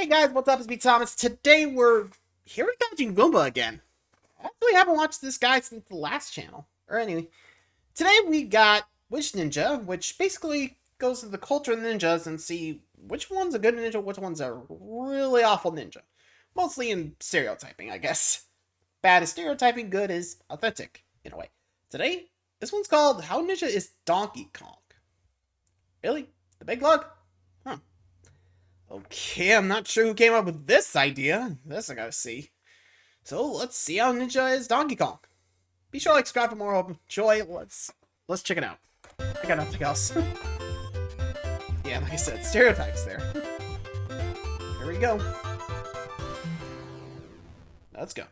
Hey guys, what's up? It's me, Thomas. Today we're here with Gaijin Goomba again. I actually haven't watched this guy since the last channel. Or anyway, today we got Witch Ninja, which basically goes to the culture of ninjas and see which one's a good ninja, which one's a really awful ninja. Mostly in stereotyping, I guess. Bad is stereotyping, good is authentic, in a way. Today, this one's called How Ninja is Donkey Kong. Really? The big lug? Huh. Okay, I'm not sure who came up with this idea. This I gotta see. So let's see how Ninja is Donkey Kong. Be sure to like, subscribe for more hope and joy. Let's check it out. I got nothing else. Yeah, like I said, stereotypes there. Here we go. Let's go.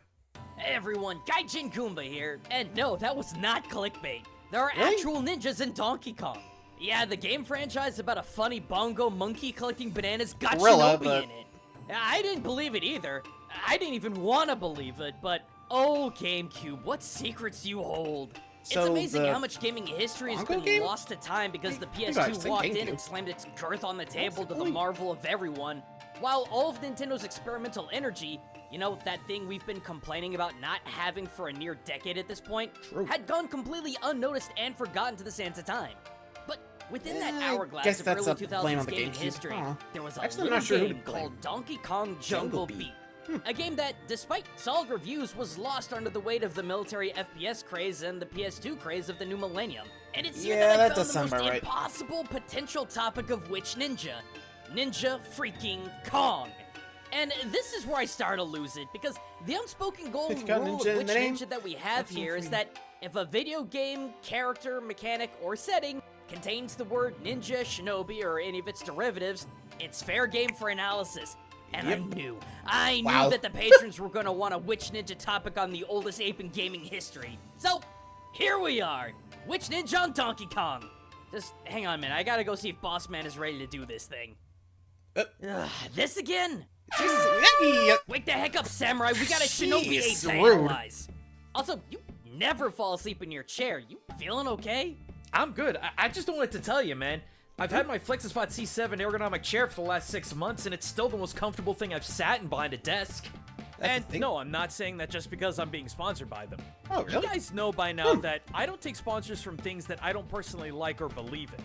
Hey everyone, Gaijin Goomba here. And no, that was not clickbait. There are Really? actual ninjas in Donkey Kong. Yeah, the game franchise about a funny bongo monkey collecting bananas got Gorilla, Shinobi but- in it. I didn't believe it either. I didn't even want to believe it, but oh GameCube, what secrets you hold. It's So amazing the how much gaming history has Bongo been game? lost to time because the guys PS2 think walked in GameCube. and slammed its girth on the table to the Possibly. marvel of everyone. While all of Nintendo's experimental energy, you know, that thing we've been complaining about not having for a near decade at this point, True. had gone completely unnoticed and forgotten to the sands of time. But within that I hourglass guess of that's early a blame on 2000s the gaming GameCube. history, Huh. there was a Actually, I'm little not sure who game to blame. called Donkey Kong Jungle Jungle Beat. Beat. A game that, despite solid reviews, was lost under the weight of the military FPS craze and the PS2 craze of the new millennium. And it's here Yeah, that I that found does the sound most about right. impossible potential topic of Witch Ninja. Ninja freaking Kong. And this is where I start to lose it, because the unspoken golden It's got rule ninja in of Witch the name. Ninja that we have here is that if a video game, character, mechanic, or setting contains the word ninja, shinobi, or any of its derivatives, it's fair game for analysis. And Yep. I knew Wow. that the patrons were gonna want a Witch Ninja topic on the oldest ape in gaming history. So, here we are, Witch Ninja on Donkey Kong. Just hang on a minute, I gotta go see if Boss Man is ready to do this thing. Ugh, this again? Hey, Wake the heck up, Samurai, we got a shinobi ape Jeez, to rude. analyze. Also, you never fall asleep in your chair. You feeling okay? I'm good. I just don't want to tell you, man. I've had my FlexiSpot C7 ergonomic chair for the last 6 months, and it's still the most comfortable thing I've sat in behind a desk. That's the thing. No, I'm not saying that just because I'm being sponsored by them. Oh, really? You guys know by now that I don't take sponsors from things that I don't personally like or believe in.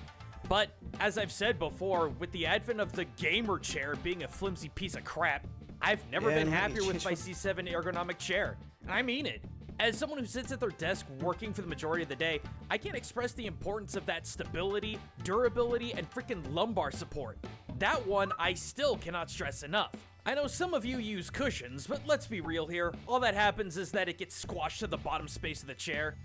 But, as I've said before, with the advent of the gamer chair being a flimsy piece of crap, I've never Yeah, been let me happier with change my my- C7 ergonomic chair. And I mean it. As someone who sits at their desk working for the majority of the day, I can't express the importance of that stability, durability, and freaking lumbar support. That one I still cannot stress enough. I know some of you use cushions, but let's be real here. All that happens is that it gets squashed to the bottom space of the chair.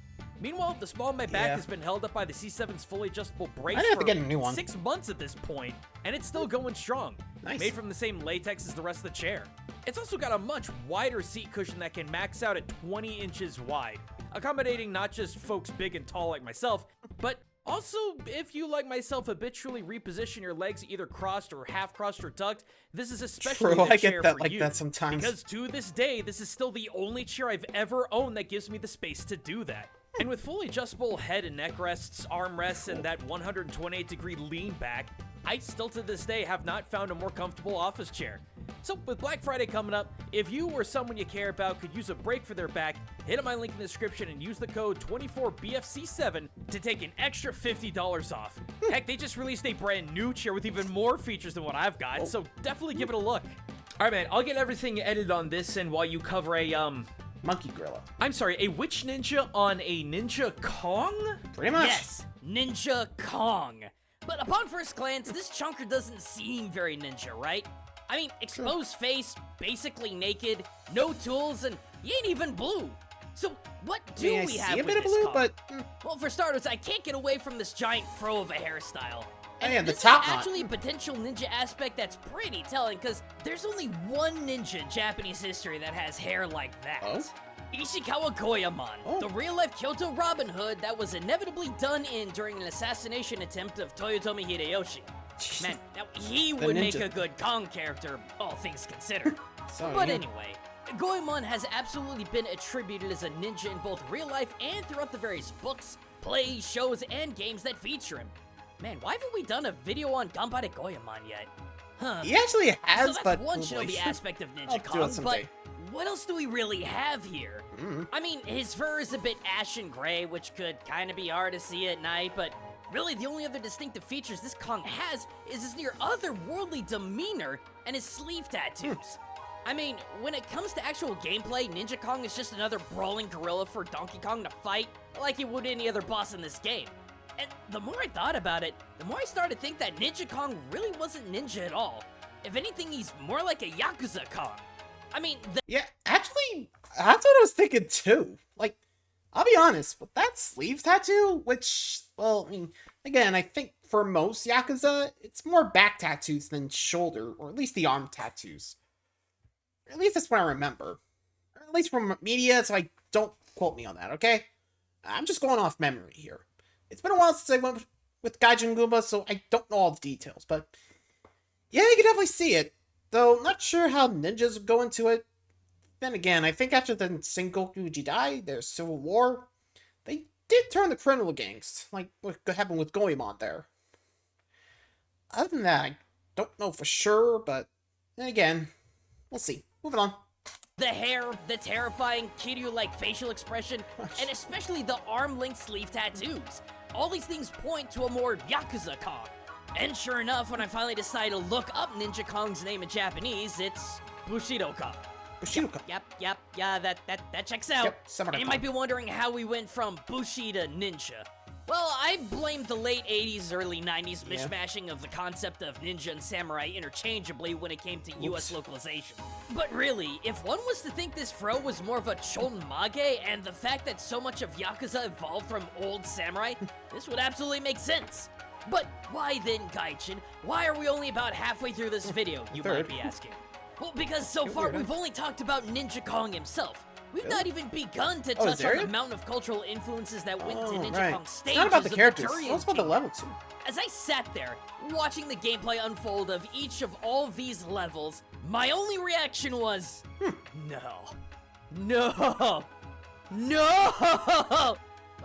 Meanwhile, the small of my back Yeah. has been held up by the C7's fully adjustable brace I'd have to for get a new one. 6 months at this point, and it's still going strong. Nice. Made from the same latex as the rest of the chair. It's also got a much wider seat cushion that can max out at 20 inches wide, accommodating not just folks big and tall like myself, but also if you, like myself, habitually reposition your legs either crossed or half crossed or tucked. This is especially True, the I get chair that for like you, that sometimes. because to this day, this is still the only chair I've ever owned that gives me the space to do that. And with fully adjustable head and neck rests, arm rests, and that 128-degree lean back, I still to this day have not found a more comfortable office chair. So with Black Friday coming up, if you or someone you care about could use a break for their back, hit up my link in the description and use the code 24BFC7 to take an extra $50 off. Heck, they just released a brand new chair with even more features than what I've got, so definitely give it a look. Alright man, I'll get everything edited on this and while you cover a, Monkey Gorilla. I'm sorry, a Witch Ninja on a Ninja Kong? Pretty much. Yes, Ninja Kong. But upon first glance, this chunker doesn't seem very ninja, right? I mean, exposed face, basically naked, no tools, and you ain't even blue. So what do I mean, we I have see a with bit of this blue, Kong? but Well, for starters, I can't get away from this giant fro of a hairstyle. And yeah, the this top is knot. actually a potential ninja aspect that's pretty telling, because there's only one ninja in Japanese history that has hair like that. Oh? Ishikawa Goemon, Oh. the real-life Kyoto Robin Hood that was inevitably done in during an assassination attempt of Toyotomi Hideyoshi. Man, now he would make ninja. a good Kong character, all things considered. So, But yeah. anyway, Goemon has absolutely been attributed as a ninja in both real life and throughout the various books, plays, shows, and games that feature him. Man, why haven't we done a video on Ganbare Goemon yet? Huh. He actually So has, that's but one oh boy. Shinobi aspect of I'll Ninja do it Kong, but someday. what else do we really have here? Mm. I mean, his fur is a bit ashen gray, which could kind of be hard to see at night, but really the only other distinctive features this Kong has is his near otherworldly demeanor and his sleeve tattoos. I mean, when it comes to actual gameplay, Ninja Kong is just another brawling gorilla for Donkey Kong to fight like he would any other boss in this game. And the more I thought about it, the more I started to think that Ninja Kong really wasn't ninja at all. If anything, he's more like a Yakuza Kong. I mean, Yeah, actually, that's what I was thinking too. Like, I'll be honest, with that sleeve tattoo, which, well, I mean, again, I think for most Yakuza, it's more back tattoos than shoulder, or at least the arm tattoos. At least that's what I remember. Or at least from media, so don't quote me on that, okay? I'm just going off memory here. It's been a while since I went with Gaijin Goomba, so I don't know all the details, but yeah, you can definitely see it. Though, not sure how ninjas would go into it. Then again, I think after the Sengoku Jidai, their civil war, they did turn the criminal gangs, like what happened with Goemon there. Other than that, I don't know for sure, but then again, we'll see. Moving on. the hair, the terrifying Kiryu-like facial expression, and especially the arm-length sleeve tattoos. All these things point to a more Yakuza Kong. And sure enough, when I finally decide to look up Ninja Kong's name in Japanese, it's Bushido Kong. Bushido-Kong. Yep, yeah, that checks out. Yep, Samurai And you Kong. might be wondering how we went from Bushi to Ninja. Well, I blame the late 80s, early 90s Yeah. mishmashing of the concept of ninja and samurai interchangeably when it came to US Oops. localization. But really, if one was to think this fro was more of a chonmage and the fact that so much of Yakuza evolved from old samurai, this would absolutely make sense. But why then, Gaijin? Why are we only about halfway through this video, you might Third. be asking? Well, because so You're far weird, huh? we've only talked about Ninja Kong himself. We've Really? not even begun to Oh, is touch there on the yet? mountain of cultural influences that went to Oh, Ninja right. Kong's It's stages not about the of characters. Durian It's about the Kingdom. level too. As I sat there, watching the gameplay unfold of each of all of these levels, my only reaction was, no,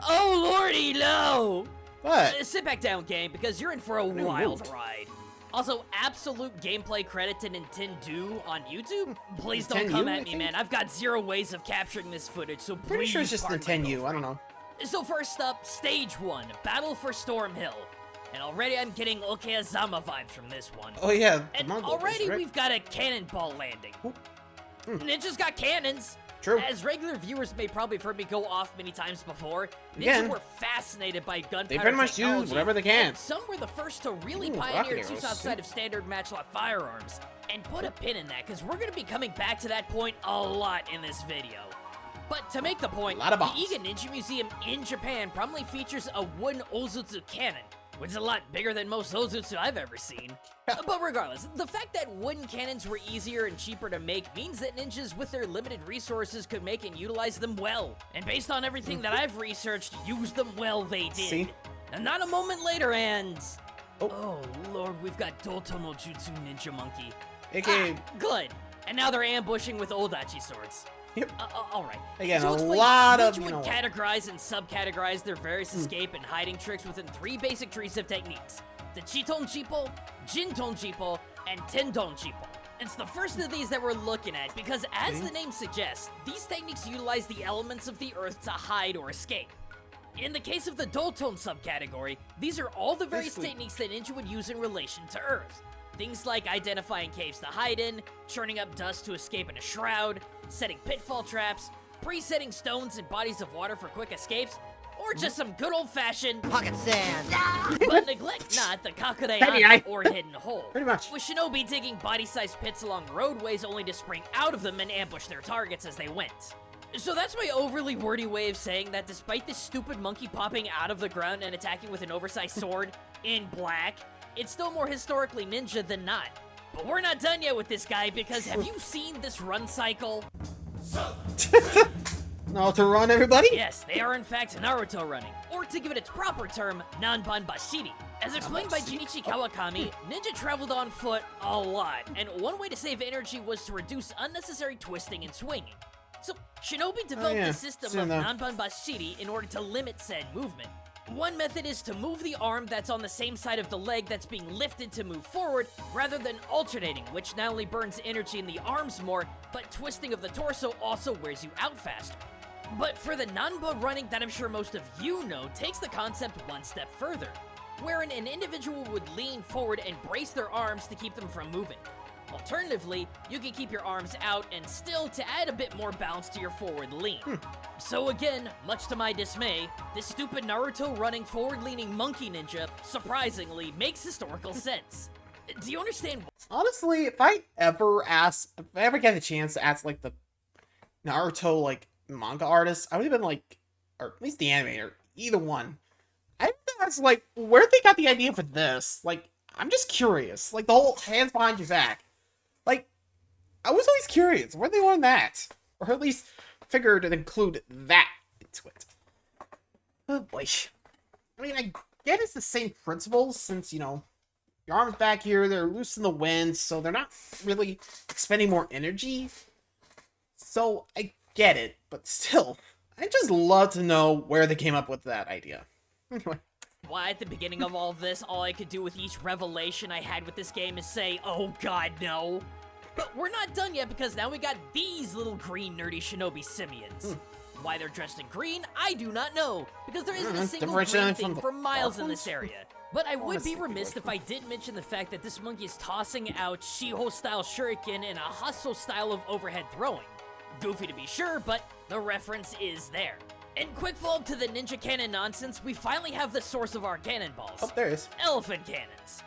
oh lordy, no! But Sit back down, game, because you're in for a you wild moved? ride. Also, absolute gameplay credit to Nintendo on YouTube. Please don't Nintendo, come I at me, think? man. I've got zero ways of capturing this footage, so please pretty sure it's just pardon my Nintendo. I girlfriend. don't know. So first up, Stage 1, Battle for Storm Hill. And already I'm getting Okeyazama vibes from this one. Oh yeah, the And Mongol already version, right? we've got a cannonball landing. Ninja's got cannons. True. As regular viewers may probably have heard me go off many times before, Ninja Again, were fascinated by gunpowder they pretty much technology, use whatever they can. and some were the first to really Ooh, pioneer rocket its use arrows, outside see? of standard matchlock firearms. And put a pin in that, because we're going to be coming back to that point a lot in this video. But to make the point, A lot of the bombs. Iga Ninja Museum in Japan prominently features a wooden Ozutsu cannon, which is a lot bigger than most Ozutsu I've ever seen. But regardless, the fact that wooden cannons were easier and cheaper to make means that ninjas with their limited resources could make and utilize them well. And based on everything that I've researched, use them well they did. See? And not a moment later and... Oh. Oh lord, we've got Doto no Jutsu Ninja Monkey. AKA, Good. And now they're ambushing with Odachi swords. Yep. Alright. Again, So a explain, lot of, Ninja you know would what. categorize and subcategorize their various escape and hiding tricks within 3 basic trees of techniques. The Chiton Chipo, Jinton Chipo, and Tendon Chipo. It's the first of these that we're looking at because as the name suggests, these techniques utilize the elements of the earth to hide or escape. In the case of the Doton subcategory, these are all the various Basically- techniques that Ninja would use in relation to Earth. Things like identifying caves to hide in, churning up dust to escape in a shroud, setting pitfall traps, pre-setting stones and bodies of water for quick escapes, or just some good old-fashioned Pocket sand. but neglect not the Penny Kakureana eye. or hidden hole. Pretty much. With shinobi digging body-sized pits along roadways only to spring out of them and ambush their targets as they went. So that's my overly wordy way of saying that despite this stupid monkey popping out of the ground and attacking with an oversized sword in black, it's still more historically ninja than not. But we're not done yet with this guy because have you seen this run cycle? Naruto run, everybody. Yes, they are in fact Naruto running, or to give it its proper term, Nanban Bashiri. As explained by Jinichi Kawakami, Ninja traveled on foot a lot, and one way to save energy was to reduce unnecessary twisting and swinging. So, Shinobi developed yeah, a system seen of that. Nanban Bashiri in order to limit said movement. One method is to move the arm that's on the same side of the leg that's being lifted to move forward, rather than alternating, which not only burns energy in the arms more, but twisting of the torso also wears you out faster. But for the non-boat running that I'm sure most of you know takes the concept one step further, wherein an individual would lean forward and brace their arms to keep them from moving. Alternatively, you can keep your arms out and still to add a bit more balance to your forward lean. So again, much to my dismay, this stupid Naruto running forward-leaning monkey ninja surprisingly makes historical sense. Do you understand? Honestly, if I ever get a chance to ask like the Naruto like manga artist, I would have been like, or at least the animator, either one. I was like, where they got the idea for this? Like, I'm just curious. Like the whole hands behind your back. Like, I was always curious where they learned that, or at least figured to include that into it. Oh boy. I mean, I get it's the same principles since, you know, your arms back here, they're loose in the wind, so they're not really expending more energy. So I get it, but still, I just love to know where they came up with that idea. Anyway. Why, at the beginning of all this, all I could do with each revelation I had with this game is say, oh god, no. But we're not done yet, because now we got these little green nerdy shinobi simians. Why they're dressed in green, I do not know, because there isn't a single green thing for miles in this area. But I would be remiss if I didn't mention the fact that this monkey is tossing out Shiho-style shuriken and a hustle style of overhead throwing. Goofy to be sure, but the reference is there. And quick follow-up to the ninja cannon nonsense, we finally have the source of our cannonballs. Oh, there it is. Elephant cannons.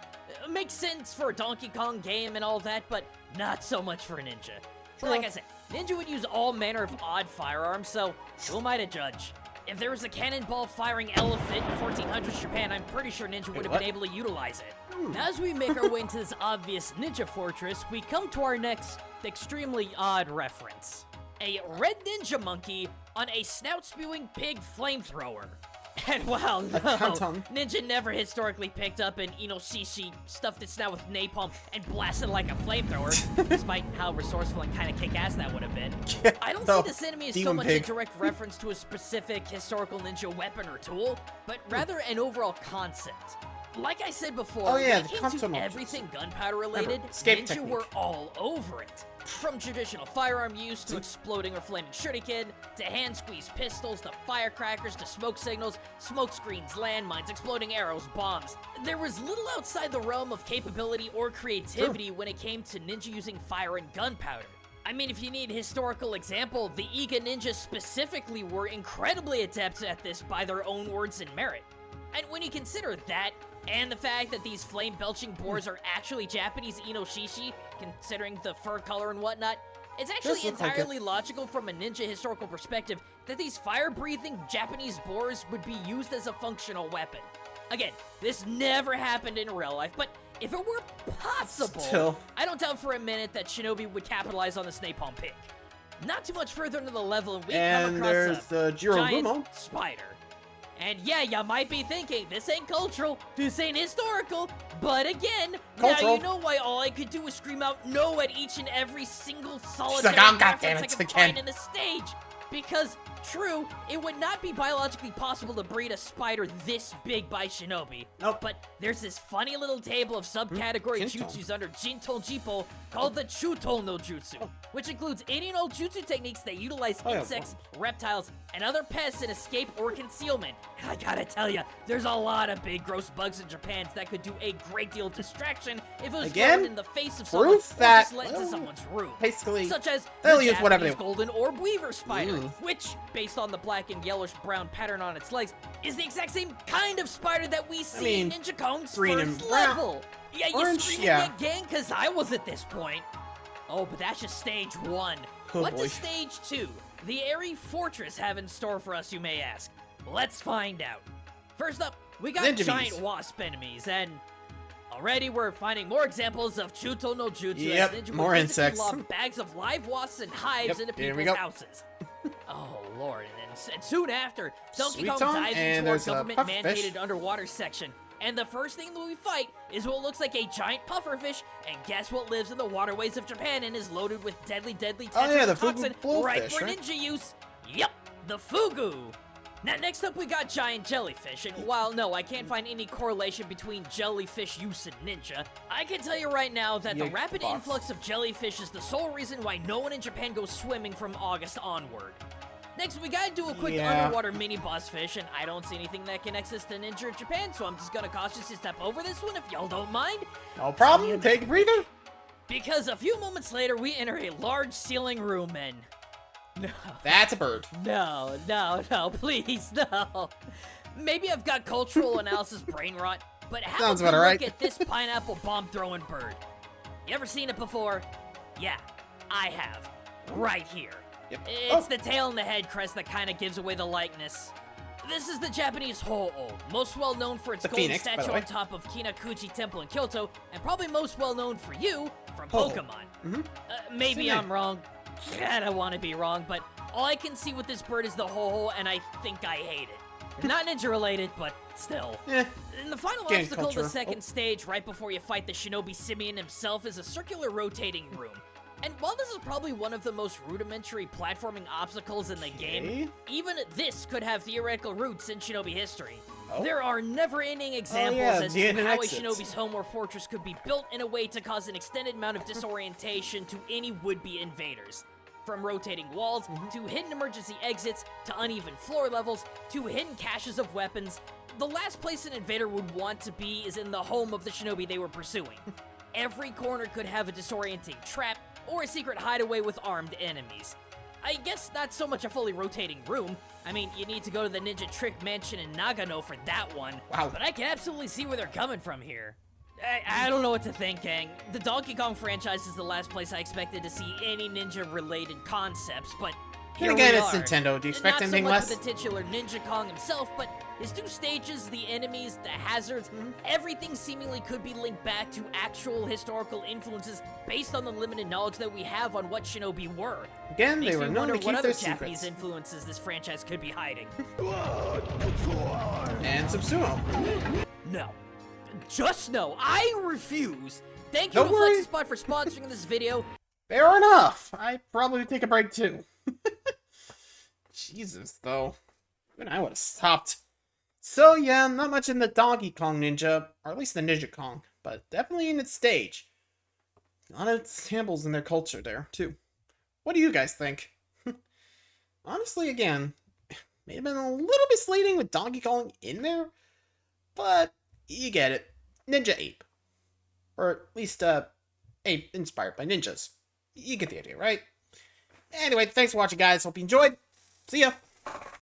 Makes sense for a Donkey Kong game and all that, but not so much for a ninja. True. Like I said, ninja would use all manner of odd firearms, so who am I to judge? If there was a cannonball firing elephant in 1400s Japan, I'm pretty sure ninja would have been able to utilize it. As we make our way into this obvious ninja fortress, we come to our next extremely odd reference. A red ninja monkey on a snout-spewing pig flamethrower. And wow, no, ninja never historically picked up an inoshishi, stuffed its snout with napalm, and blasted like a flamethrower, despite how resourceful and kind of kick-ass that would have been. I don't see this enemy as so much a direct reference to a specific historical ninja weapon or tool, but rather an overall concept. Like I said before, when it came to everything gunpowder related, ninja were all over it. From traditional firearm use to exploding or flaming shuriken, to hand-squeeze pistols, to firecrackers, to smoke signals, smoke screens, landmines, exploding arrows, bombs. There was little outside the realm of capability or creativity when it came to ninja using fire and gunpowder. I mean, if you need a historical example, the Iga ninjas specifically were incredibly adept at this by their own words and merit. And when you consider that, and the fact that these flame-belching boars are actually Japanese inoshishi, considering the fur color and whatnot, it's actually entirely logical from a ninja historical perspective that these fire-breathing Japanese boars would be used as a functional weapon. Again, this never happened in real life, but if it were possible, I don't doubt for a minute that Shinobi would capitalize on this napalm pig. Not too much further into the level, and we come across a giant spider. And yeah, you might be thinking, this ain't cultural, this ain't historical, but again, now you know why all I could do was scream out no at each and every single solitary reference I could find in the stage. Because, true, it would not be biologically possible to breed a spider this big by Shinobi. But there's this funny little table of subcategory jutsus under Jinto Jippo called the Chuto no Jutsu, which includes any no jutsu techniques that utilize insects, reptiles, and other pests in escape or concealment. And I gotta tell ya, there's a lot of big gross bugs in Japan that could do a great deal of distraction if it was thrown in the face of someone or just let into someone's room. Basically, such as the Japanese golden orb weaver spider, which, based on the black and yellowish-brown pattern on its legs, is the exact same kind of spider that we see in Ninja Kong's first level. Yeah, you screaming at gang? Cause I was at this point. Oh, but that's just stage 1. What does stage 2, the airy fortress, have in store for us, you may ask? Let's find out. First up, we got giant wasp enemies, and already we're finding more examples of Chuto no Jutsu as ninja more insects. Lob bags of live wasps and hives into people's houses. Oh lord, and soon after, Donkey Kong dives into our government-mandated underwater section. And the first thing that we fight is what looks like a giant pufferfish, and guess what lives in the waterways of Japan and is loaded with deadly toxin ripe for ninja use? Yep, the fugu. Now, next up we got giant jellyfish, and while no, I can't find any correlation between jellyfish use and ninja, I can tell you right now that the Yikes, rapid boss. influx of jellyfish is the sole reason why no one in Japan goes swimming from August onward. Next, we gotta do a quick Yeah. underwater mini boss fish, and I don't see anything that connects this to ninja in Japan, so I'm just gonna cautiously step over this one if y'all don't mind. No problem. Take a breather. Because a few moments later, we enter a large ceiling room, and no. That's a bird. No, please, no. Maybe I've got cultural analysis brain rot, but have Sounds a good about right. look at this pineapple bomb-throwing bird. You ever seen it before? Yeah, I have. Right here. Yep. It's the tail and the head crest that kind of gives away the likeness. This is the Japanese Ho-Oh, most well known for its The golden phoenix, by the statue way. on top of Kinakuchi Temple in Kyoto, and probably most well known for you from Ho-Oh. Pokemon. Mhm. Maybe Same I'm wrong. God, I want to be wrong, but all I can see with this bird is the Ho-Oh, and I think I hate it. Not ninja related, but still. Eh. And the final Gang obstacle of the culture. second stage, right before you fight the Shinobi Simian himself, is a circular rotating room. And while this is probably one of the most rudimentary platforming obstacles in the game, even this could have theoretical roots in Shinobi history. Oh. There are never-ending examples yeah, as the to hidden how a exits. Shinobi's home or fortress could be built in a way to cause an extended amount of disorientation to any would-be invaders. From rotating walls, to hidden emergency exits, to uneven floor levels, to hidden caches of weapons, the last place an invader would want to be is in the home of the Shinobi they were pursuing. Every corner could have a disorienting trap, or a secret hideaway with armed enemies. I guess not so much a fully rotating room. I mean, you need to go to the Ninja Trick Mansion in Nagano for that one. Wow. But I can absolutely see where they're coming from here. I don't know what to think, gang. The Donkey Kong franchise is the last place I expected to see any ninja-related concepts, but here Then again, we it's are. Nintendo. Do you expect Not anything so much less? with the titular Ninja Kong himself, but his two stages, the enemies, the hazards, everything seemingly could be linked back to actual historical influences based on the limited knowledge that we have on what Shinobi were. Again, they Makes were me known wonder to what keep other their Japanese secrets. influences this franchise could be hiding. And Subsumo. No. Just no. I refuse. Thank you Don't to worry. FlexiSpot for sponsoring this video. Fair enough. I'd probably take a break too. Jesus, though. Even I would have stopped. So yeah, not much in the Donkey Kong Ninja, or at least the Ninja Kong, but definitely in its stage. A lot of samples in their culture there, too. What do you guys think? Honestly, again, may have been a little misleading with Donkey Kong in there, but you get it. Ninja Ape. Or at least, ape inspired by ninjas. You get the idea, right? Anyway, thanks for watching, guys. Hope you enjoyed. See ya!